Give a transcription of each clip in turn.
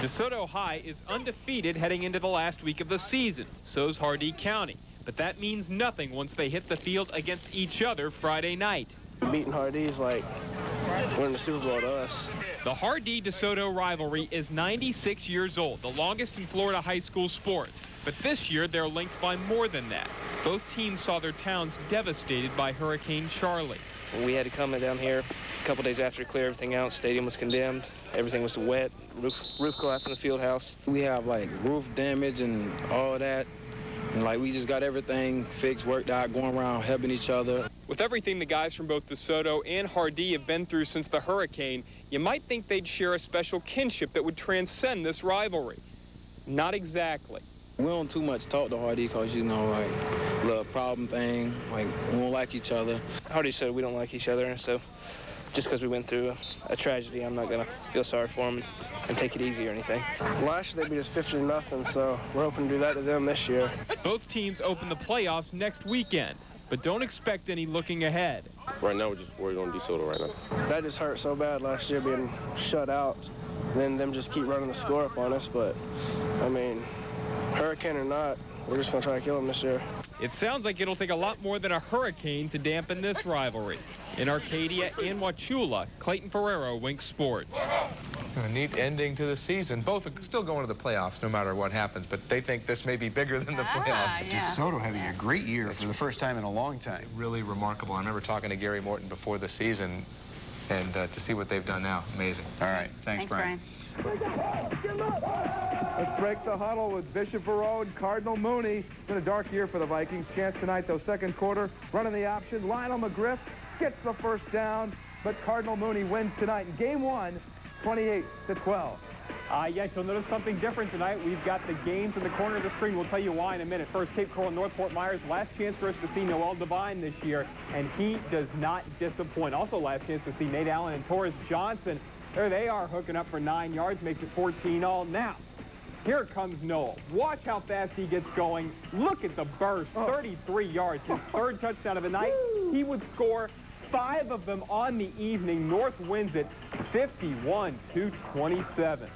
DeSoto High is undefeated heading into the last week of the season. So's Hardee County. But that means nothing once they hit the field against each other Friday night. Beating Hardee is like winning the Super Bowl to us. The Hardee-DeSoto rivalry is 96 years old, the longest in Florida high school sports. But this year, they're linked by more than that. Both teams saw their towns devastated by Hurricane Charley. We had to come down here a couple days after to clear everything out. Stadium was condemned. Everything was wet. Roof collapsed in the field house. We have like roof damage and all that. And like we just got everything fixed, worked out, going around helping each other. With everything the guys from both DeSoto and Hardee have been through since the hurricane, you might think they'd share a special kinship that would transcend this rivalry. Not exactly. We don't too much talk to Hardee because, you know, like, little problem thing, like, we don't like each other. Hardee said we don't like each other, so just because we went through a tragedy, I'm not going to feel sorry for them and take it easy or anything. Last year they beat us 50-0, so we're hoping to do that to them this year. Both teams open the playoffs next weekend, but don't expect any looking ahead. Right now, we're just worried on DeSoto right now. That just hurt so bad last year being shut out, then them just keep running the score up on us, but, I mean, hurricane or not, we're just going to try to kill them this year. It sounds like it'll take a lot more than a hurricane to dampen this rivalry. In Arcadia and Wauchula, Clayton Ferrero, Wink Sports. A neat ending to the season. Both are still going to the playoffs no matter what happens, but they think this may be bigger than the playoffs. Yeah. DeSoto having a great year for the first time in a long time. Really remarkable. I remember talking to Gary Morton before the season, and to see what they've done now, amazing. All right, thanks Brian. Let's break the huddle with Bishop Verreau and Cardinal Mooney. It's been a dark year for the Vikings. Chance tonight, though, second quarter, running the option. Lionel McGriff gets the first down, but Cardinal Mooney wins tonight in game one, 28-12. Yes, you'll notice something different tonight. We've got the games in the corner of the screen. We'll tell you why in a minute. First, Cape Coral and Northport Myers. Last chance for us to see Noel Devine this year, and he does not disappoint. Also, last chance to see Nate Allen and Torres Johnson. There they are, hooking up for 9 yards, makes it 14-all. Now, here comes Noel. Watch how fast he gets going. Look at the burst, 33 yards. His third touchdown of the night. He would score 5 of them on the evening. North wins it 51-27.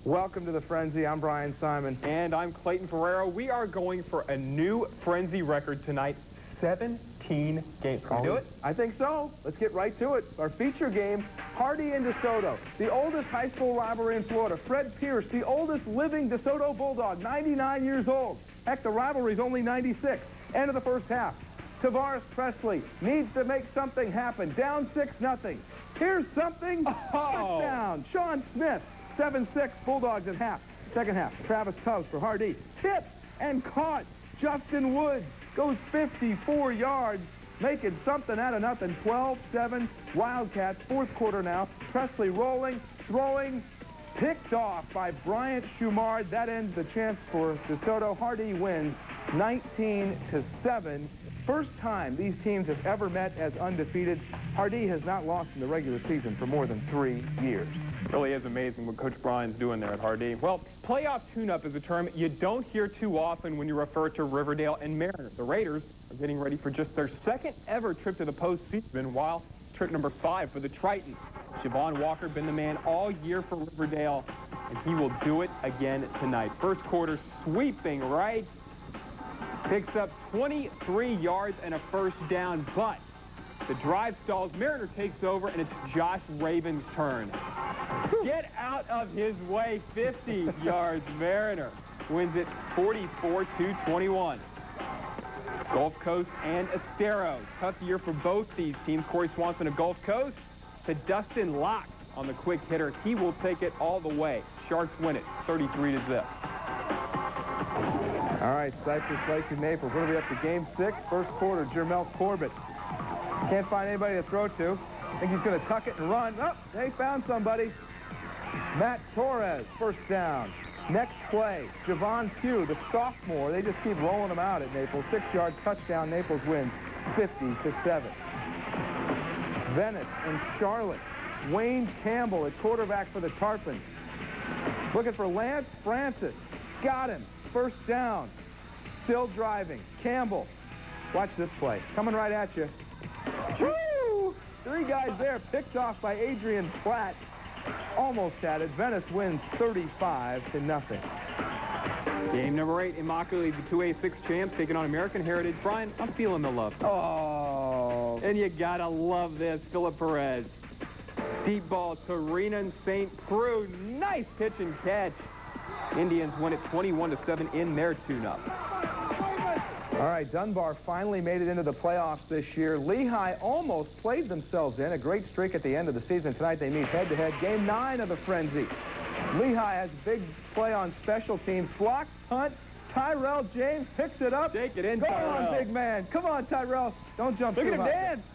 Welcome to the Frenzy. I'm Brian Simon. And I'm Clayton Ferrero. We are going for a new Frenzy record tonight, 17 games. Can we do it? I think so. Let's get right to it. Our feature game, Hardee and DeSoto, the oldest high school rivalry in Florida. Fred Pierce, the oldest living DeSoto Bulldog, 99 years old. Heck, the rivalry's only 96. End of the first half. Tavares Presley needs to make something happen. Down 6-0. Here's something. Touchdown. Sean Smith, 7-6 Bulldogs at half. Second half, Travis Tubbs for Hardee. Tipped and caught. Justin Woods goes 54 yards, making something out of nothing. 12-7 Wildcats. Fourth quarter now. Presley rolling, throwing, picked off by Bryant Schumard. That ends the chance for DeSoto. Hardee wins 19-7. First time these teams have ever met as undefeated. Hardee has not lost in the regular season for more than 3 years. It really is amazing what Coach Bryan's doing there at Hardee. Well, playoff tune-up is a term you don't hear too often when you refer to Riverdale and Mariner. The Raiders are getting ready for just their second ever trip to the postseason, while trip number 5 for the Tritons. Javon Walker been the man all year for Riverdale, and he will do it again tonight. First quarter sweeping right. Picks up 23 yards and a first down, but the drive stalls. Mariner takes over, and it's Josh Raven's turn. Get out of his way, 50 yards. Mariner wins it 44-21. Gulf Coast and Estero. Tough year for both these teams. Corey Swanson of Gulf Coast to Dustin Locke on the quick hitter. He will take it all the way. Sharks win it 33-0. All right, Cypress Lake and Naples. What are we up to? Game 6, first quarter. Jermel Corbett. Can't find anybody to throw to. I think he's going to tuck it and run. Oh, they found somebody. Matt Torres, first down. Next play, Javon Pugh, the sophomore. They just keep rolling him out at Naples. 6 yards, touchdown. Naples wins 50-7. Venice and Charlotte. Wayne Campbell at quarterback for the Tarpons. Looking for Lance Francis. Got him. First down. Still driving. Campbell. Watch this play. Coming right at you. Woo! 3 guys there. Picked off by Adrian Platt. almost had it. Venice wins 35-0. Game number 8, Immokalee, the 2A6 champs, taking on American Heritage. Brian, I'm feeling the love. Oh. And you gotta love this, Philip Perez. Deep ball to Renan St. Preux. Nice pitch and catch. Indians win it 21-7 in their tune-up. All right, Dunbar finally made it into the playoffs this year. Lehigh almost played themselves in. A great streak at the end of the season. Tonight they meet head-to-head. Game 9 of the Frenzy. Lehigh has a big play on special teams. Block, punt. Tyrell James picks it up. Take it in, Go Tyrell. on, big man. Come on, Tyrell. Don't jump Look too at him high. dance.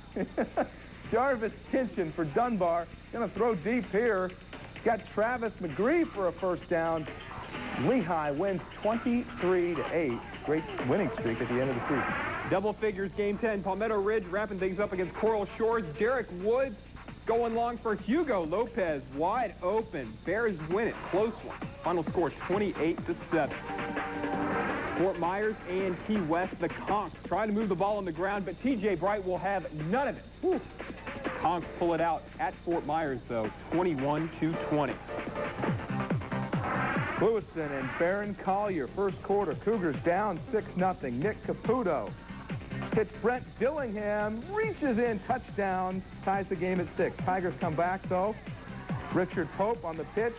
Jarvis Kinchin for Dunbar. Going to throw deep here. Got Travis McGree for a first down. Lehigh wins 23-8. Great winning streak at the end of the season. Double figures, game 10. Palmetto Ridge wrapping things up against Coral Shores. Derek Woods going long for Hugo Lopez. Wide open. Bears win it. Close one. Final score 28-7. Fort Myers and Key West, the Conks trying to move the ball on the ground, but T.J. Bright will have none of it. Whew. The Conks pull it out at Fort Myers, though, 21-20. Lewiston and Barron Collier, first quarter. Cougars down 6-0. Nick Caputo hits Brent Dillingham, reaches in, touchdown, ties the game at 6. Tigers come back, though. Richard Pope on the pitch,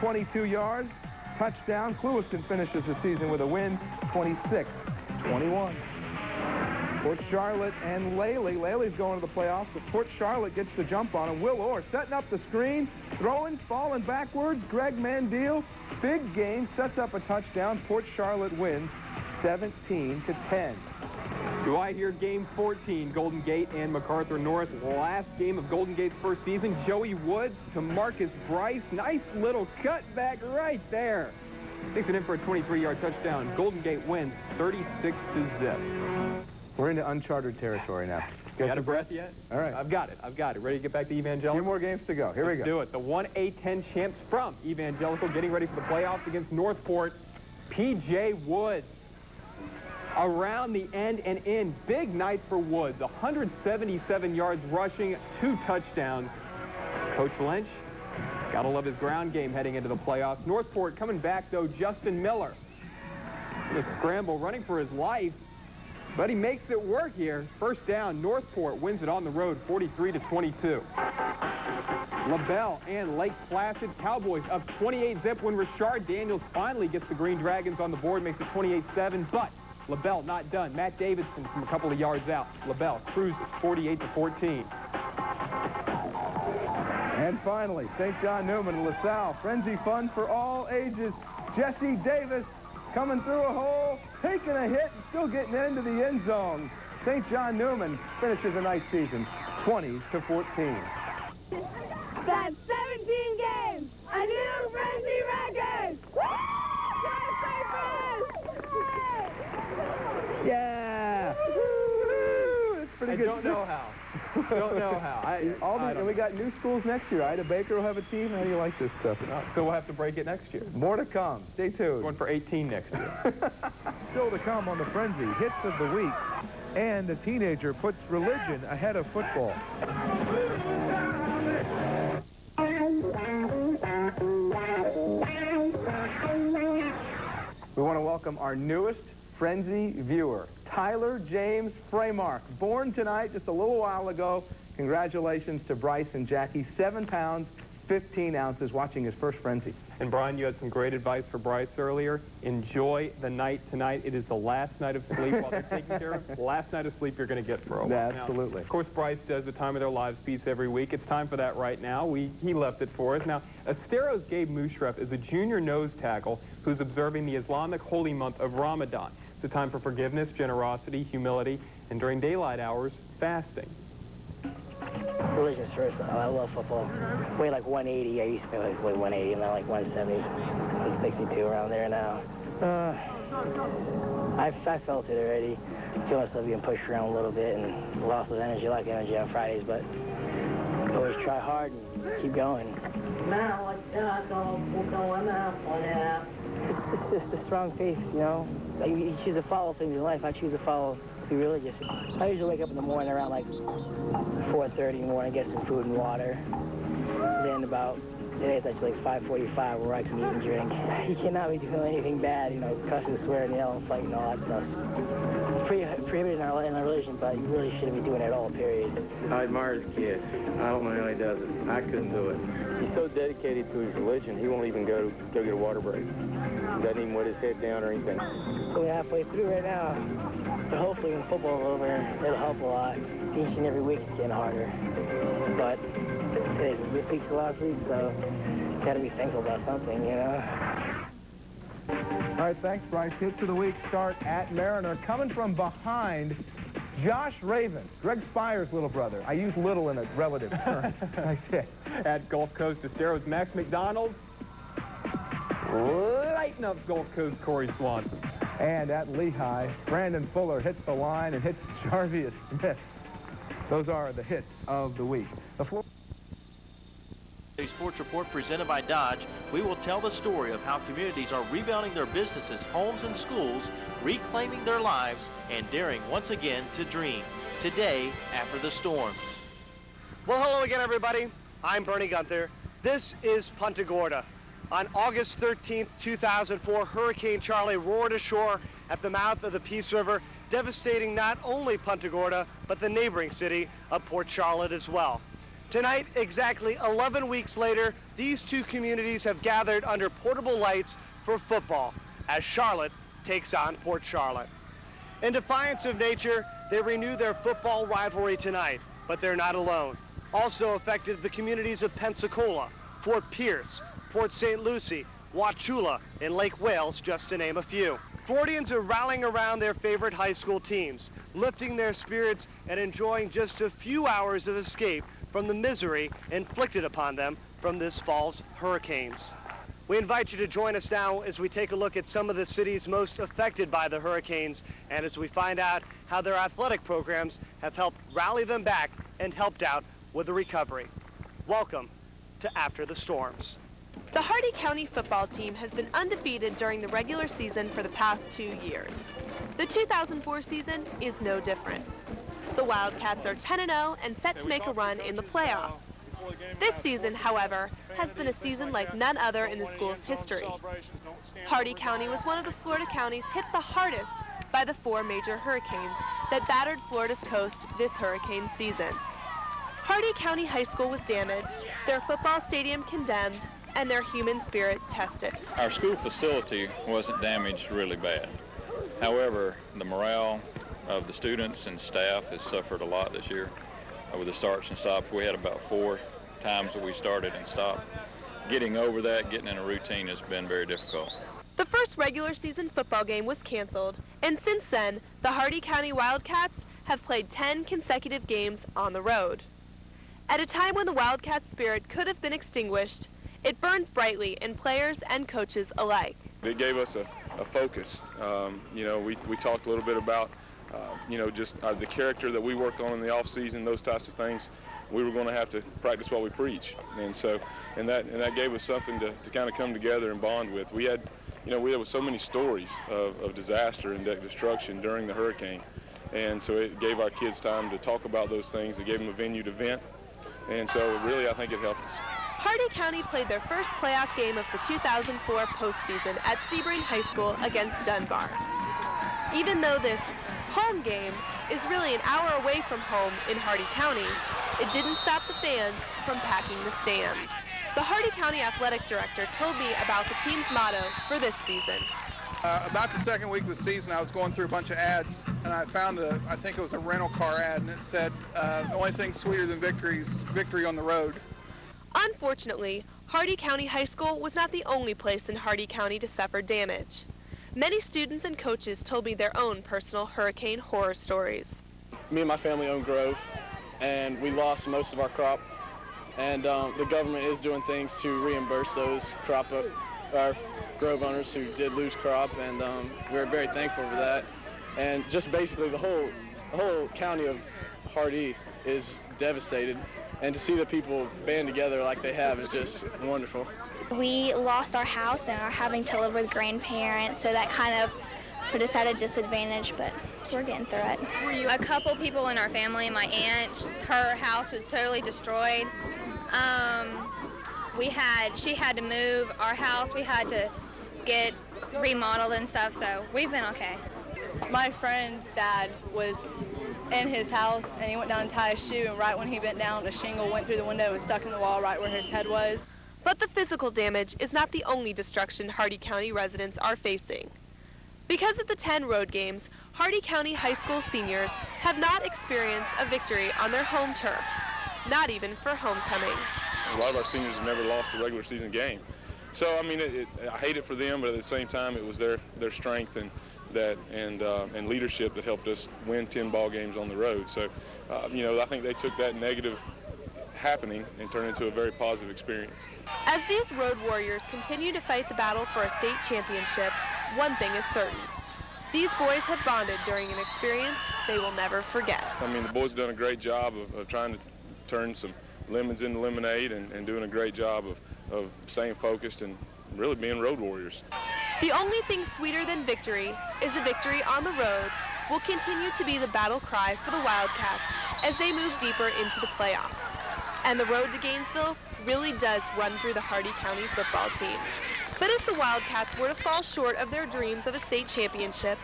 22 yards, touchdown. Lewiston finishes the season with a win, 26-21. Port Charlotte and Lely. Lely's going to the playoffs, but Port Charlotte gets the jump on him. Will Orr setting up the screen, throwing, falling backwards. Greg Mandil, big game, sets up a touchdown. Port Charlotte wins 17-10. Do I hear game 14, Golden Gate and MacArthur North. Last game of Golden Gate's first season. Joey Woods to Marcus Bryce. Nice little cutback right there. Takes it in for a 23-yard touchdown. Golden Gate wins 36-0. We're into uncharted territory now. You out of breath yet? All right. I've got it. Ready to get back to Evangelical? 2 more games to go. Here we go. Let's do it. The 1A10 champs from Evangelical getting ready for the playoffs against Northport. P.J. Woods. Around the end and in. Big night for Woods. 177 yards rushing, 2 touchdowns. Coach Lynch, gotta love his ground game heading into the playoffs. Northport coming back, though. Justin Miller. The scramble, running for his life. But he makes it work here. First down, Northport wins it on the road, 43-22. LaBelle and Lake Placid Cowboys up 28-zip when Rashard Daniels finally gets the Green Dragons on the board, makes it 28-7, but LaBelle not done. Matt Davidson from a couple of yards out. LaBelle cruises 48-14. And finally, St. John Newman, LaSalle. Frenzy fun for all ages. Jesse Davis coming through a hole, taking a hit, and still getting into the end zone. St. John Newman finishes a nice season, 20-14. That's 17 games, a new Frenzy record! Yeah! That's pretty good. I don't know how. Don't know how. We got new schools next year. Ida Baker will have a team. How do you like this stuff? So we'll have to break it next year. More to come. Stay tuned. Going for 18 next year. Still to come on the Frenzy Hits of the Week. And a teenager puts religion ahead of football. We want to welcome our newest Frenzy viewer, Tyler James Framark, born tonight just a little while ago. Congratulations to Bryce and Jackie. 7 pounds, 15 ounces, watching his first Frenzy. And Brian, you had some great advice for Bryce earlier. Enjoy the night tonight. It is the last night of sleep while they're taking care of. Last night of sleep you're going to get for a while. Absolutely. Now, of course, Bryce does the Time of Their Lives piece every week. It's time for that right now. He left it for us. Now, Estero's Gabe Mushref is a junior nose tackle who's observing the Islamic holy month of Ramadan. It's a time for forgiveness, generosity, humility, and during daylight hours, fasting. Religious first. I love football. Weigh like 180. I used to weigh 180, and now like 170, 162 around there now. I felt it already. I feel myself being pushed around a little bit and loss of energy, like energy on Fridays, but always try hard and keep going. It's just a strong faith, you know. You choose to follow things in life. I choose to be religious. I usually wake up in the morning around like 4:30 in the morning, get some food and water. Then about today's actually like 5:45 where I can eat and drink. You cannot be doing anything bad, you know, cussing, swearing, yelling, fighting, all that stuff. It's pretty prohibited in our religion, but you really shouldn't be doing it at all, period. I admire the kid. I don't know how he does it. I couldn't do it. He's so dedicated to his religion, he won't even go get a water break. He doesn't even let his head down or anything. It's only halfway through right now, but hopefully when football's over, it'll help a lot. Each and every week it's getting harder, but this week's the last week, so gotta be thankful about something, you know. All right, thanks, Bryce. Hits of the week start at Mariner. Coming from behind, Josh Raven, Greg Spire's little brother. I use little in a relative term. Nice hit. At Gulf Coast Esteros, Max McDonald lighting up Gulf Coast Corey Swanson. And at Lehigh, Brandon Fuller hits the line and hits Jarvius Smith. Those are the hits of the week. A sports report presented by Dodge. We will tell the story of how communities are rebuilding their businesses, homes, and schools, reclaiming their lives, and daring once again to dream. Today, after the storms. Well, hello again, everybody. I'm Bernie Gunther. This is Punta Gorda. On August 13th, 2004, Hurricane Charley roared ashore at the mouth of the Peace River, devastating not only Punta Gorda, but the neighboring city of Port Charlotte as well. Tonight, exactly 11 weeks later, these two communities have gathered under portable lights for football as Charlotte takes on Port Charlotte. In defiance of nature, they renew their football rivalry tonight, but they're not alone. Also affected the communities of Pensacola, Fort Pierce, Port St. Lucie, Wauchula, and Lake Wales, just to name a few. Floridians are rallying around their favorite high school teams, lifting their spirits and enjoying just a few hours of escape from the misery inflicted upon them from this fall's hurricanes. We invite you to join us now as we take a look at some of the cities most affected by the hurricanes and as we find out how their athletic programs have helped rally them back and helped out with the recovery. Welcome to After the Storms. The Hardee County football team has been undefeated during the regular season for the past 2 years. The 2004 season is no different. The Wildcats are 10-0 and set to make a run in the playoffs. This season, however, has been a season like none other in the school's history. Hardee County was one of the Florida counties hit the hardest by the 4 major hurricanes that battered Florida's coast this hurricane season. Hardee County High School was damaged, their football stadium condemned, and their human spirit tested. Our school facility wasn't damaged really bad. However, the morale of the students and staff has suffered a lot this year with the starts and stops. We had about 4 times that we started and stopped. Getting over that, getting in a routine has been very difficult. The first regular season football game was canceled, and since then, the Hardee County Wildcats have played 10 consecutive games on the road. At a time when the Wildcats' spirit could have been extinguished, it burns brightly in players and coaches alike. It gave us a focus. You know, we talked a little bit about, you know, just the character that we worked on in the off season, those types of things. We were going to have to practice what we preach, and so that gave us something to kind of come together and bond with. We had, you know, we had so many stories of disaster and destruction during the hurricane, and so it gave our kids time to talk about those things. It gave them a venue to vent, and so really I think it helped us. Hardee County played their first playoff game of the 2004 postseason at Sebring High School against Dunbar. Even though this home game is really an hour away from home in Hardee County, it didn't stop the fans from packing the stands. The Hardee County athletic director told me about the team's motto for this season. About the second week of the season, I was going through a bunch of ads, and I found I think it was a rental car ad, and it said, the only thing sweeter than victory is victory on the road. Unfortunately, Hardee County High School was not the only place in Hardee County to suffer damage. Many students and coaches told me their own personal hurricane horror stories. Me and my family own Grove, and we lost most of our crop. And the government is doing things to reimburse those our Grove owners who did lose crop, and we're very thankful for that. And just basically the whole county of Hardee is devastated. And to see the people band together like they have is just wonderful. We lost our house and are having to live with grandparents, so that kind of put us at a disadvantage, but we're getting through it. A couple people in our family, my aunt, her house was totally destroyed. she had to move our house. We had to get remodeled and stuff, so we've been okay. My friend's dad was in his house, and he went down and tied his shoe, and right when he bent down, a shingle went through the window and stuck in the wall right where his head was. But the physical damage is not the only destruction Hardee County residents are facing. Because of the 10 road games, Hardee County high school seniors have not experienced a victory on their home turf, not even for homecoming. A lot of our seniors have never lost a regular season game. So, I mean, I hate it for them, but at the same time, it was their strength and leadership that helped us win 10 ball games on the road. So, you know, I think they took that negative happening and turned it into a very positive experience. As these road warriors continue to fight the battle for a state championship, one thing is certain. These boys have bonded during an experience they will never forget. I mean, the boys have done a great job of trying to turn some lemons into lemonade and doing a great job of staying focused and really being road warriors. The only thing sweeter than victory is a victory on the road will continue to be the battle cry for the Wildcats as they move deeper into the playoffs. And the road to Gainesville really does run through the Hardee County football team. But if the Wildcats were to fall short of their dreams of a state championship,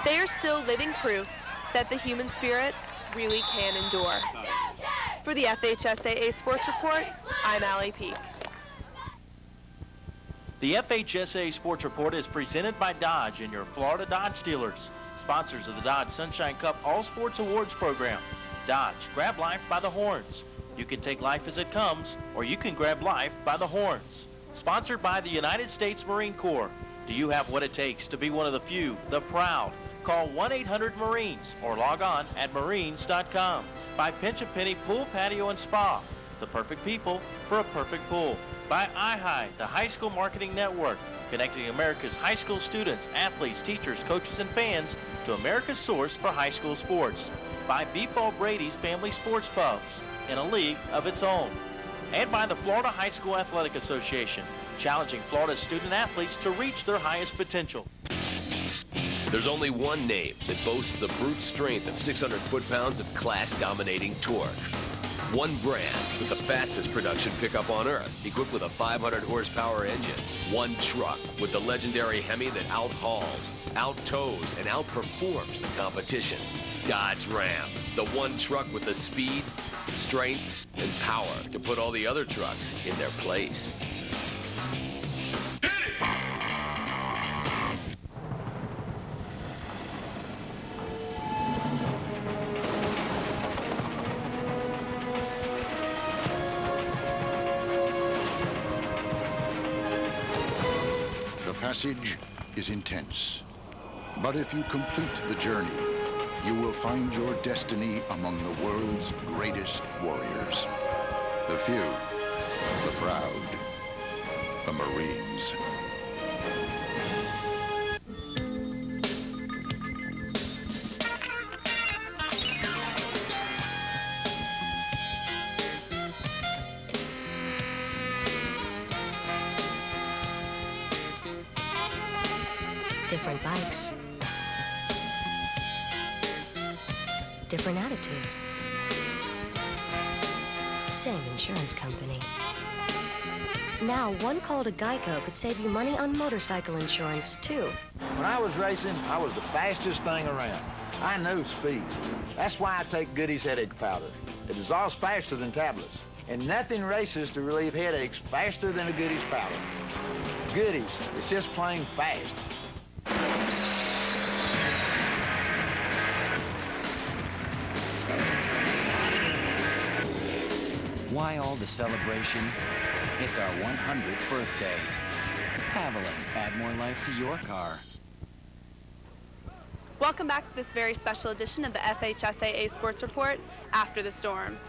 they are still living proof that the human spirit really can endure. For the FHSAA Sports Report, I'm Allie Peak. The FHSA Sports Report is presented by Dodge and your Florida Dodge dealers, sponsors of the Dodge Sunshine Cup All Sports Awards program. Dodge, grab life by the horns. You can take life as it comes, or you can grab life by the horns. Sponsored by the United States Marine Corps. Do you have what it takes to be one of the few, the proud? Call 1-800-MARINES or log on at marines.com. By Pinch a Penny Pool, Patio, and Spa. The perfect people for a perfect pool. By iHigh, the High School Marketing Network, connecting America's high school students, athletes, teachers, coaches, and fans to America's source for high school sports. By Beefball Brady's Family Sports Pubs, in a league of its own. And by the Florida High School Athletic Association, challenging Florida's student athletes to reach their highest potential. There's only one name that boasts the brute strength of 600 foot-pounds of class-dominating torque. One brand with the fastest production pickup on Earth, equipped with a 500 horsepower engine. One truck with the legendary Hemi that out-hauls, out-tows, and outperforms the competition. Dodge Ram, the one truck with the speed, strength, and power to put all the other trucks in their place. The passage is intense, but if you complete the journey, you will find your destiny among the world's greatest warriors. The few, the proud, the Marines. Different bikes. Different attitudes. Same insurance company. Now, one call to Geico could save you money on motorcycle insurance, too. When I was racing, I was the fastest thing around. I knew speed. That's why I take Goody's headache powder. It dissolves faster than tablets, and nothing races to relieve headaches faster than a Goody's powder. Goody's, it's just plain fast. Why all the celebration? It's our 100th birthday. Haviland, add more life to your car. Welcome back to this very special edition of the FHSAA Sports Report, After the Storms.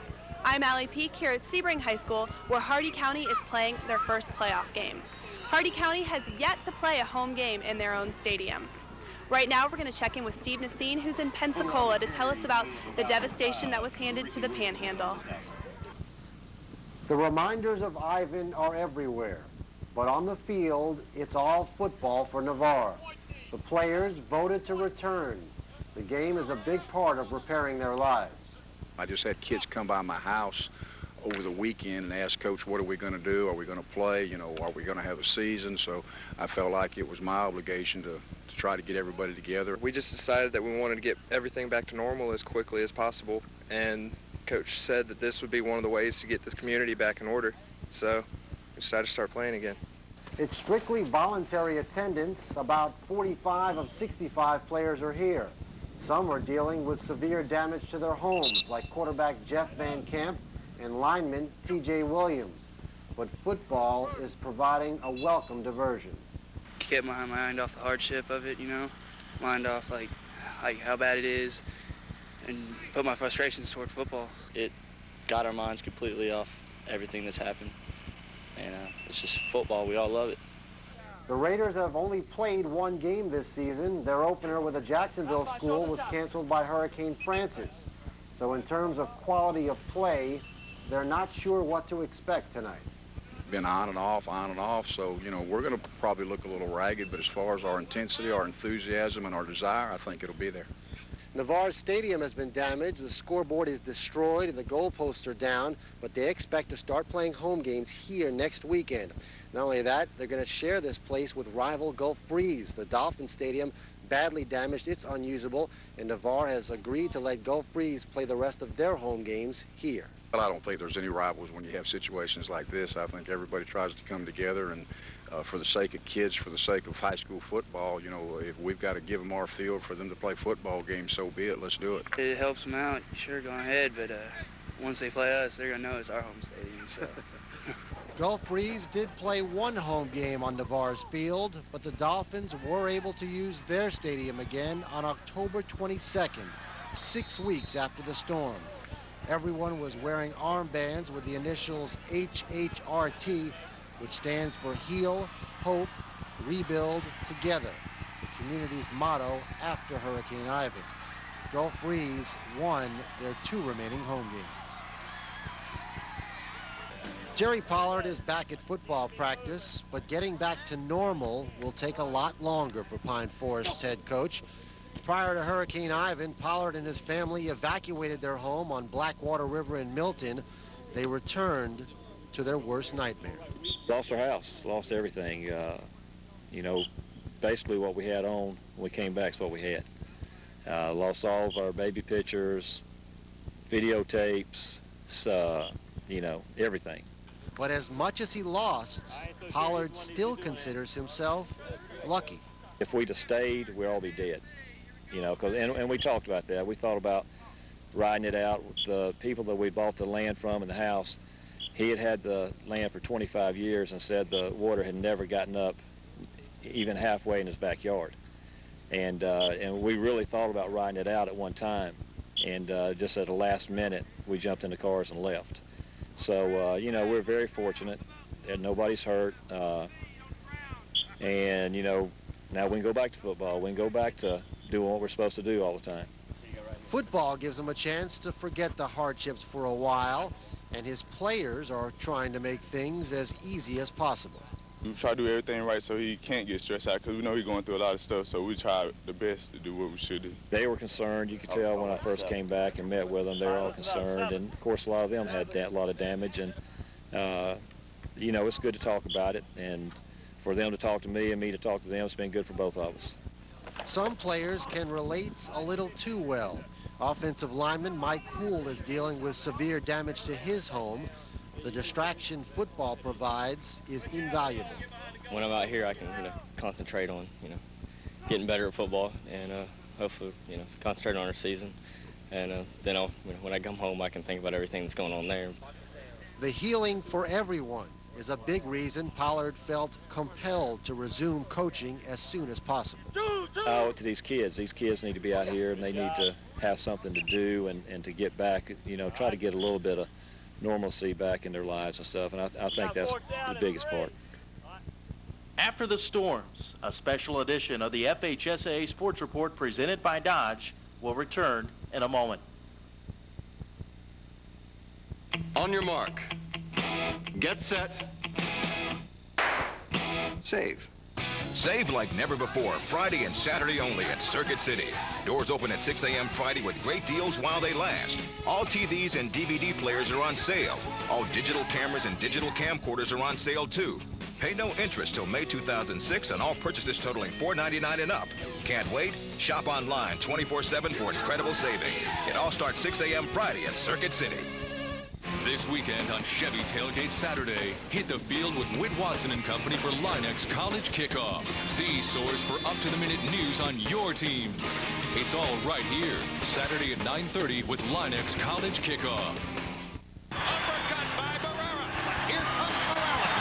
I'm Allie Peak here at Sebring High School, where Hardee County is playing their first playoff game. Hardee County has yet to play a home game in their own stadium. Right now, we're going to check in with Steve Nassine, who's in Pensacola, to tell us about the devastation that was handed to the Panhandle. The reminders of Ivan are everywhere, but on the field, it's all football for Navarre. The players voted to return. The game is a big part of repairing their lives. I just had kids come by my house over the weekend and asked Coach, what are we going to do? Are we going to play? You know, are we going to have a season? So I felt like it was my obligation to try to get everybody together. We just decided that we wanted to get everything back to normal as quickly as possible, and Coach said that this would be one of the ways to get this community back in order. So we decided to start playing again. It's strictly voluntary attendance. About 45 of 65 players are here. Some are dealing with severe damage to their homes, like quarterback Jeff Van Camp and lineman T.J. Williams. But football is providing a welcome diversion. Get my mind off the hardship of it, you know, mind off like how bad it is, and put my frustrations toward football. It got our minds completely off everything that's happened, and it's just football. We all love it. The Raiders have only played one game this season. Their opener with a Jacksonville school was canceled by Hurricane Francis. So in terms of quality of play, they're not sure what to expect tonight. Been on and off, so, you know, we're going to probably look a little ragged, but as far as our intensity, our enthusiasm, and our desire, I think it'll be there. Navarre's stadium has been damaged, the scoreboard is destroyed, and the goalposts are down, but they expect to start playing home games here next weekend. Not only that, they're going to share this place with rival Gulf Breeze. The Dolphin Stadium, badly damaged, it's unusable, and Navarre has agreed to let Gulf Breeze play the rest of their home games here. Well, I don't think there's any rivals when you have situations like this. I think everybody tries to come together, and for the sake of kids, for the sake of high school football, you know, if we've got to give them our field for them to play football games, so be it. Let's do it. It helps them out, sure, going ahead, but once they play us, they're going to know it's our home stadium, so. Gulf Breeze did play one home game on Navarre's field, but the Dolphins were able to use their stadium again on October 22nd, 6 weeks after the storm. Everyone was wearing armbands with the initials HHRT, which stands for Heal, Hope, Rebuild, Together, the community's motto after Hurricane Ivan. Gulf Breeze won their 2 remaining home games. Jerry Pollard is back at football practice, but getting back to normal will take a lot longer for Pine Forest's head coach. Prior to Hurricane Ivan, Pollard and his family evacuated their home on Blackwater River in Milton. They returned to their worst nightmare. Lost our house, lost everything. You know, basically what we had on when we came back is what we had. Lost all of our baby pictures, videotapes, you know, everything. But as much as he lost, Pollard still considers himself lucky. If we'd have stayed, we'd all be dead. You know, and we talked about that. We thought about riding it out with the people that we bought the land from and the house. He had the land for 25 years and said the water had never gotten up even halfway in his backyard. And we really thought about riding it out at one time. And just at the last minute, we jumped in the cars and left. So, you know, we're very fortunate that nobody's hurt. And, you know, now we can go back to football. We can go back to doing what we're supposed to do all the time. Football gives him a chance to forget the hardships for a while, and his players are trying to make things as easy as possible. We try to do everything right so he can't get stressed out, because we know he's going through a lot of stuff, so we try the best to do what we should do. They were concerned. You could tell when I first came back and met with them, they were all concerned. And, of course, a lot of them had a lot of damage. And, you know, it's good to talk about it. And for them to talk to me and me to talk to them, it's been good for both of us. Some players can relate a little too well. Offensive lineman Mike Poole is dealing with severe damage to his home. The distraction football provides is invaluable. When I'm out here, I can, you know, concentrate on, you know, getting better at football and hopefully, you know, concentrate on our season. And then I'll, you know, when I come home, I can think about everything that's going on there. The healing for everyone is a big reason Pollard felt compelled to resume coaching as soon as possible. I owe it to these kids. These kids need to be out here and they need to have something to do and to get back, you know, try to get a little bit of normalcy back in their lives and stuff. And I think that's the biggest part. After the storms, a special edition of the FHSAA Sports Report presented by Dodge will return in a moment. On your mark. Get set. Save. Save like never before, Friday and Saturday only at Circuit City. Doors open at 6 a.m. Friday with great deals while they last. All TVs and DVD players are on sale. All digital cameras and digital camcorders are on sale too. Pay no interest till May 2006 on all purchases totaling $4.99 and up. Can't wait? Shop online 24/7 for incredible savings. It all starts 6 a.m. Friday at Circuit City. This weekend on Chevy Tailgate Saturday, hit the field with Whit Watson and Company for Linex College Kickoff. The source for up-to-the-minute news on your teams. It's all right here, Saturday at 9:30 with Linex College Kickoff.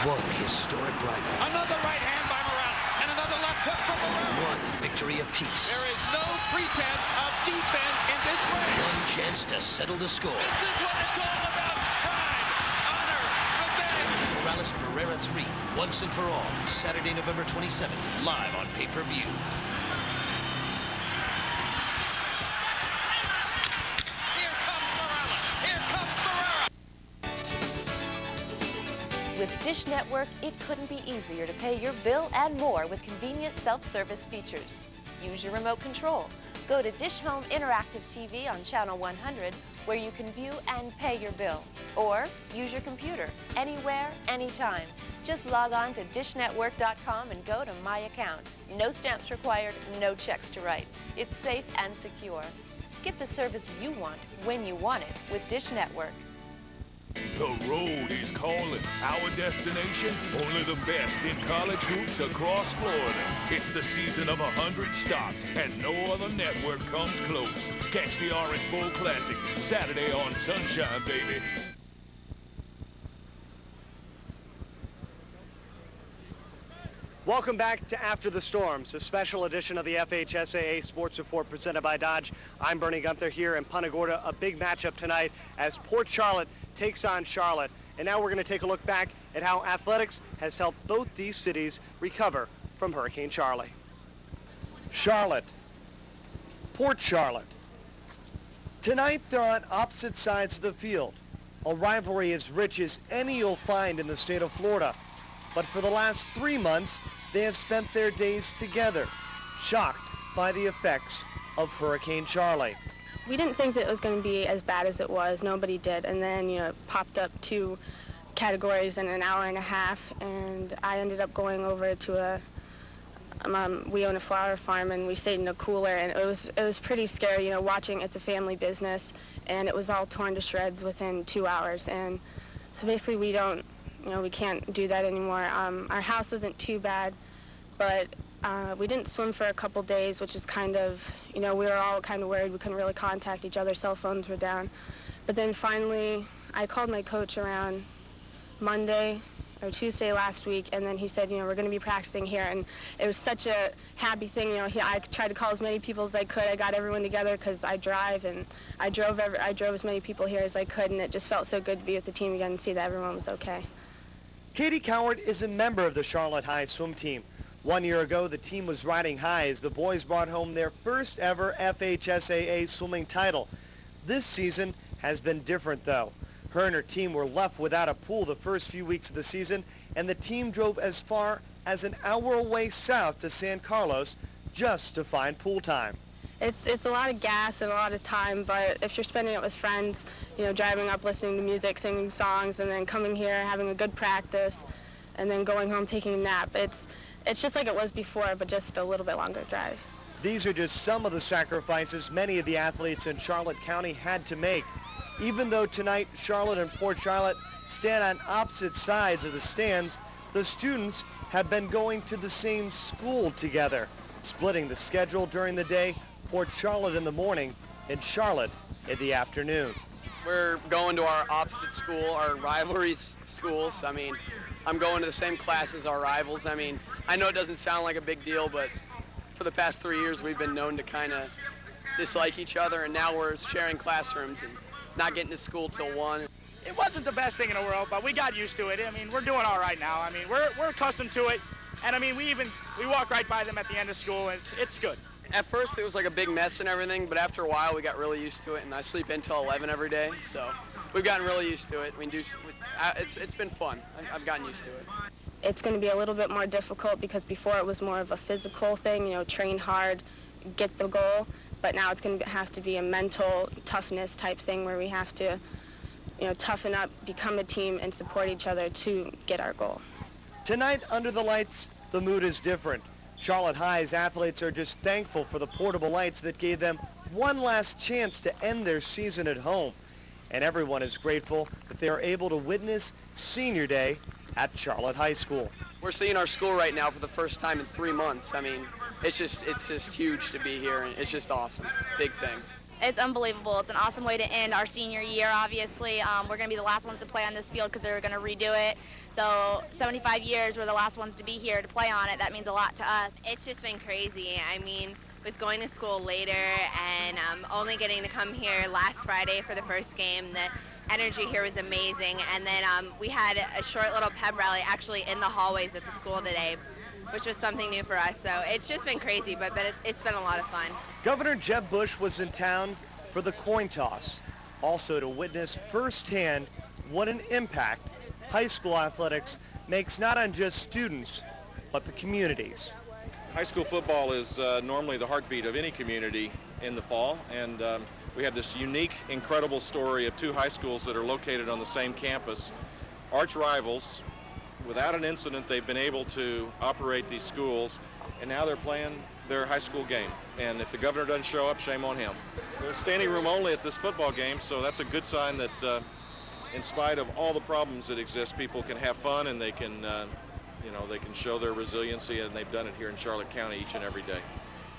One historic rival. Another right hand by Morales, and another left hook from Morales. One victory apiece. There is no pretense of defense in this race. One chance to settle the score. This is what it's all about. Pride, honor, revenge. Morales Barrera 3, once and for all. Saturday, November 27th, live on pay-per-view. Here comes Morales. Here comes Barrera. With Dish Network, it couldn't be easier to pay your bill and more with convenient self-service features. Use your remote control. Go to Dish Home Interactive TV on Channel 100, where you can view and pay your bill. Or use your computer, anywhere, anytime. Just log on to dishnetwork.com and go to My Account. No stamps required, no checks to write. It's safe and secure. Get the service you want, when you want it, with Dish Network. The road is calling. Our destination, only the best in college hoops across Florida. It's the season of 100 stops, and no other network comes close. Catch the Orange Bowl Classic Saturday on Sunshine, baby. Welcome back to After the Storms, a special edition of the FHSAA Sports Report presented by Dodge. I'm Bernie Gunther here in Punta Gorda. A big matchup tonight as Port Charlotte takes on Charlotte. And now we're going to take a look back at how athletics has helped both these cities recover from Hurricane Charley. Charlotte, Port Charlotte. Tonight they're on opposite sides of the field. A rivalry as rich as any you'll find in the state of Florida. But for the last 3 months, they have spent their days together, shocked by the effects of Hurricane Charley. We didn't think that it was going to be as bad as it was. Nobody did. And then, it popped up 2 categories in an hour and a half, and I ended up going over to we own a flower farm, and we stayed in a cooler, and it was pretty scary, watching. It's a family business, and it was all torn to shreds within 2 hours. And so basically we can't do that anymore. Our house isn't too bad, but we didn't swim for a couple days, which is kind of, we were all kind of worried. We couldn't really contact each other. Cell phones were down. But then finally, I called my coach around Monday or Tuesday last week, and then he said, we're going to be practicing here. And it was such a happy thing. I tried to call as many people as I could. I got everyone together because I drive, and I drove as many people here as I could, and it just felt so good to be with the team again and see that everyone was okay. Katie Coward is a member of the Charlotte High swim team. 1 year ago, the team was riding high as the boys brought home their first ever FHSAA swimming title. This season has been different, though. Her and her team were left without a pool the first few weeks of the season, and the team drove as far as an hour away south to San Carlos just to find pool time. It's a lot of gas and a lot of time, but if you're spending it with friends, driving up, listening to music, singing songs, and then coming here, having a good practice, and then going home, taking a nap, it's just like it was before, but just a little bit longer drive. These are just some of the sacrifices many of the athletes in Charlotte County had to make. Even though tonight Charlotte and Port Charlotte stand on opposite sides of the stands, the students have been going to the same school together, splitting the schedule during the day, Port Charlotte in the morning, and Charlotte in the afternoon. We're going to our opposite school, our rivalry schools. I'm going to the same class as our rivals. I know it doesn't sound like a big deal, but for the past 3 years, we've been known to kind of dislike each other, and now we're sharing classrooms and not getting to school till 1. It wasn't the best thing in the world, but we got used to it. We're doing all right now. We're accustomed to it, and we walk right by them at the end of school, and it's good. At first, it was like a big mess and everything, but after a while, we got really used to it, and I sleep in till 11 every day, so we've gotten really used to it. It's been fun. I've gotten used to it. it's going to be a little bit more difficult because before it was more of a physical thing, you know, train hard, get the goal. But now it's going to have to be a mental toughness type thing where we have to, you know, toughen up, become a team, and support each other to get our goal. Tonight, under the lights, the mood is different. Charlotte High's athletes are just thankful for the portable lights that gave them one last chance to end their season at home. And everyone is grateful that they are able to witness Senior Day at Charlotte High School. We're seeing our school right now for the first time in 3 months. I mean, it's just huge to be here, and it's just awesome. Big thing. It's unbelievable. It's an awesome way to end our senior year, obviously. We're going to be the last ones to play on this field because they're going to redo it. So 75 years, we're the last ones to be here to play on it. That means a lot to us. It's just been crazy. I mean, with going to school later and only getting to come here last Friday for the first game, the energy here was amazing. And then we had a short little pep rally actually in the hallways at the school today, which was something new for us. So it's just been crazy, but it's been a lot of fun. Governor Jeb Bush was in town for the coin toss, also to witness firsthand what an impact high school athletics makes not on just students, but the communities. High school football is normally the heartbeat of any community in the fall, and we have this unique, incredible story of two high schools that are located on the same campus, arch rivals. Without an incident, they've been able to operate these schools, and now they're playing their high school game. And if the governor doesn't show up, shame on him. There's standing room only at this football game, so that's a good sign that in spite of all the problems that exist, people can have fun and they can, they can show their resiliency, and they've done it here in Charlotte County each and every day.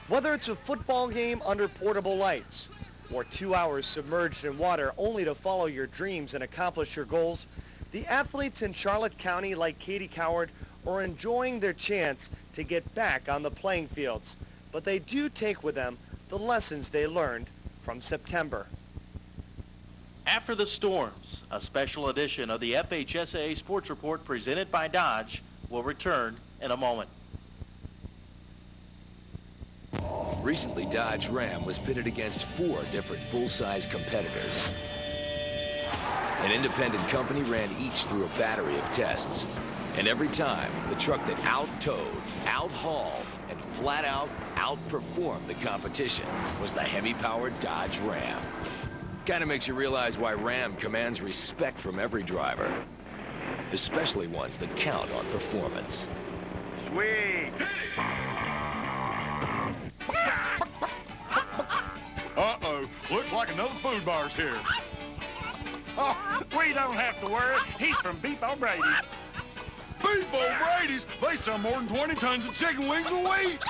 Whether it's a football game under portable lights or 2 hours submerged in water only to follow your dreams and accomplish your goals, the athletes in Charlotte County, like Katie Coward, are enjoying their chance to get back on the playing fields. But they do take with them the lessons they learned from September. After the storms, a special edition of the FHSAA Sports Report presented by Dodge will return in a moment. Recently, Dodge Ram was pitted against 4 different full-size competitors. An independent company ran each through a battery of tests. And every time, the truck that out-towed, out-hauled, and flat-out outperformed the competition was the heavy-powered Dodge Ram. Kind of makes you realize why Ram commands respect from every driver, especially ones that count on performance. Sweet! Uh-oh, looks like another food bar's here. Oh, we don't have to worry. He's from Beef O'Brady's. Beef O'Brady's? They sell more than 20 tons of chicken wings a week.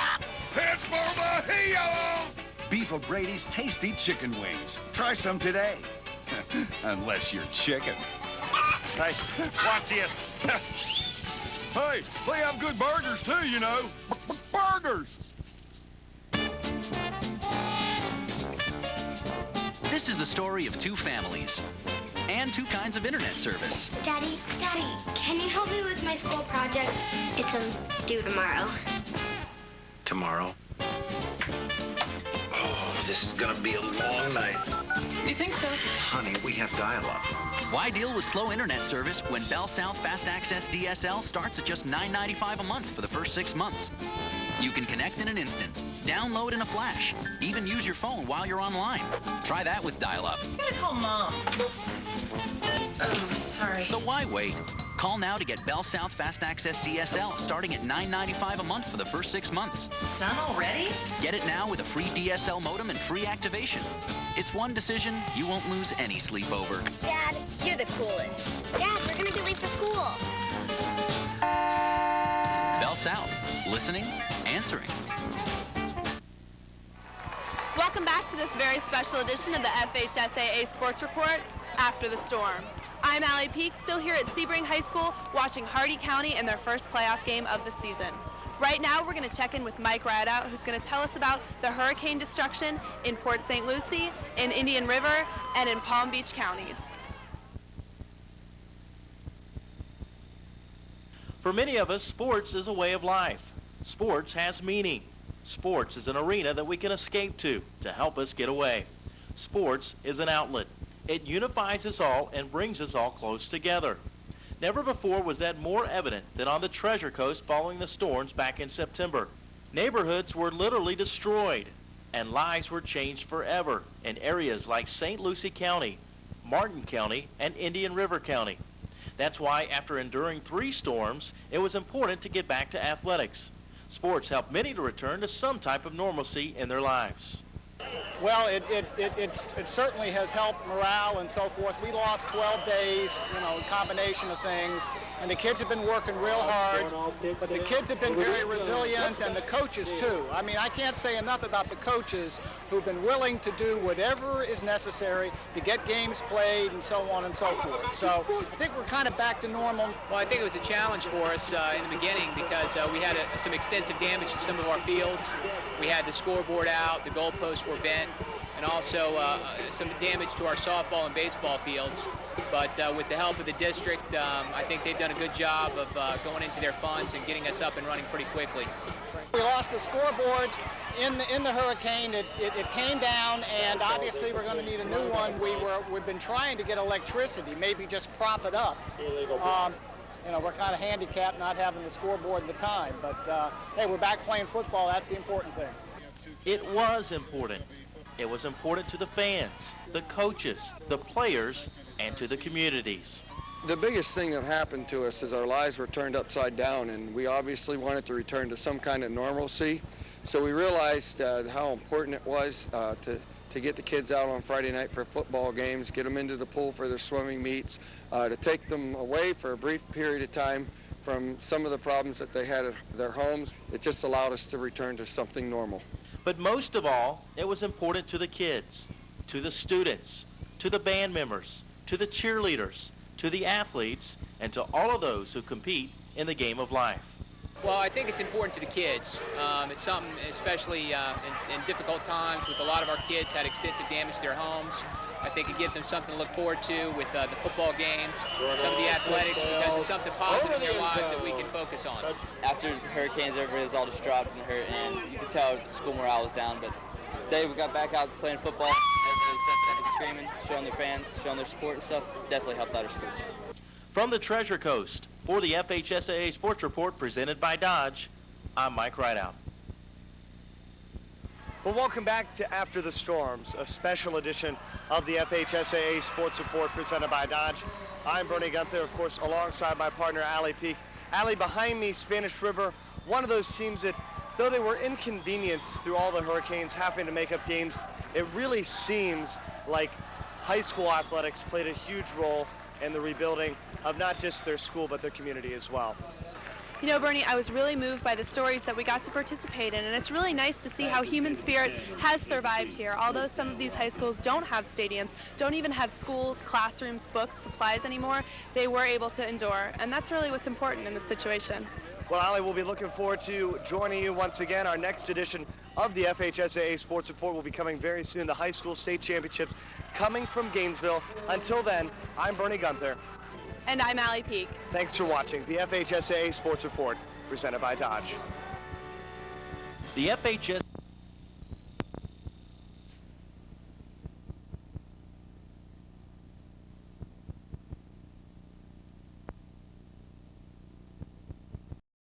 Head for the heel! Beef O'Brady's tasty chicken wings. Try some today. Unless you're chicken. Hey, watch it. Hey, they have good burgers too, you know. Burgers! This is the story of 2 families and 2 kinds of internet service. Daddy, can you help me with my school project? It's due tomorrow. Tomorrow? Oh, this is gonna be a long night. You think so? Honey, we have dial-up. Why deal with slow internet service when Bell South Fast Access DSL starts at just $9.95 a month for the first 6 months? You can connect in an instant, download in a flash, even use your phone while you're online. Try that with dial-up. I'm gonna call Mom. Oh, sorry. So why wait? Call now to get Bell South Fast Access DSL starting at $9.95 a month for the first 6 months. Done already? Get it now with a free DSL modem and free activation. It's one decision you won't lose any sleep over. Dad, you're the coolest. Dad, we're gonna be late for school. Bell South. Listening, answering. Welcome back to this very special edition of the FHSAA Sports Report, After the Storm. I'm Allie Peak, still here at Sebring High School, watching Hardy County in their first playoff game of the season. Right now, we're going to check in with Mike Rideout, who's going to tell us about the hurricane destruction in Port St. Lucie, in Indian River, and in Palm Beach counties. For many of us, sports is a way of life. Sports has meaning. Sports is an arena that we can escape to help us get away. Sports is an outlet. It unifies us all and brings us all close together. Never before was that more evident than on the Treasure Coast following the storms back in September. Neighborhoods were literally destroyed, and lives were changed forever in areas like St. Lucie County, Martin County, and Indian River County. That's why, after enduring 3 storms, it was important to get back to athletics. Sports helped many to return to some type of normalcy in their lives. Well, it certainly has helped morale and so forth. We lost 12 days, a combination of things, and the kids have been working real hard, but the kids have been very resilient, and the coaches too. I mean, I can't say enough about the coaches who've been willing to do whatever is necessary to get games played and so on and so forth. So I think we're kind of back to normal. Well, I think it was a challenge for us in the beginning because we had some extensive damage to some of our fields. We had the scoreboard out, the goalposts were bent, and also some damage to our softball and baseball fields. But with the help of the district, I think they've done a good job of going into their funds and getting us up and running pretty quickly. We lost the scoreboard in the hurricane. It came down, and obviously we're going to need a new one. We've been trying to get electricity, maybe just prop it up. We're kind of handicapped not having the scoreboard at the time, but hey, we're back playing football. That's the important thing. It was important. It was important to the fans, the coaches, the players, and to the communities. The biggest thing that happened to us is our lives were turned upside down, and we obviously wanted to return to some kind of normalcy. So we realized how important it was to get the kids out on Friday night for football games, get them into the pool for their swimming meets, to take them away for a brief period of time from some of the problems that they had at their homes. It just allowed us to return to something normal. But most of all, it was important to the kids, to the students, to the band members, to the cheerleaders, to the athletes, and to all of those who compete in the game of life. Well, I think it's important to the kids. It's something, especially in difficult times, with a lot of our kids had extensive damage to their homes. I think it gives them something to look forward to with the football games, some of the athletics, because it's something positive in their lives that we can focus on. After the hurricanes, everybody was all distraught and hurt, and you could tell school morale was down. But today we got back out playing football. Everybody was jumping up and screaming, showing their fans, showing their support and stuff. Definitely helped out our school. From the Treasure Coast, for the FHSAA Sports Report presented by Dodge, I'm Mike Rideout. Well, welcome back to After the Storms, a special edition of the FHSAA Sports Report presented by Dodge. I'm Bernie Gunther, of course, alongside my partner, Allie Peak. Allie, behind me, Spanish River, one of those teams that, though they were inconvenienced through all the hurricanes, having to make up games, it really seems like high school athletics played a huge role in the rebuilding of not just their school, but their community as well. You know, Bernie, I was really moved by the stories that we got to participate in, and it's really nice to see how human spirit has survived here. Although some of these high schools don't have stadiums, don't even have schools, classrooms, books, supplies anymore, they were able to endure, and that's really what's important in this situation. Well, Allie, we'll be looking forward to joining you once again. Our next edition of the FHSAA Sports Report will be coming very soon. The high school state championships coming from Gainesville. Until then, I'm Bernie Gunther. And I'm Allie Peak. Thanks for watching the FHSAA Sports Report presented by Dodge. The FHSAA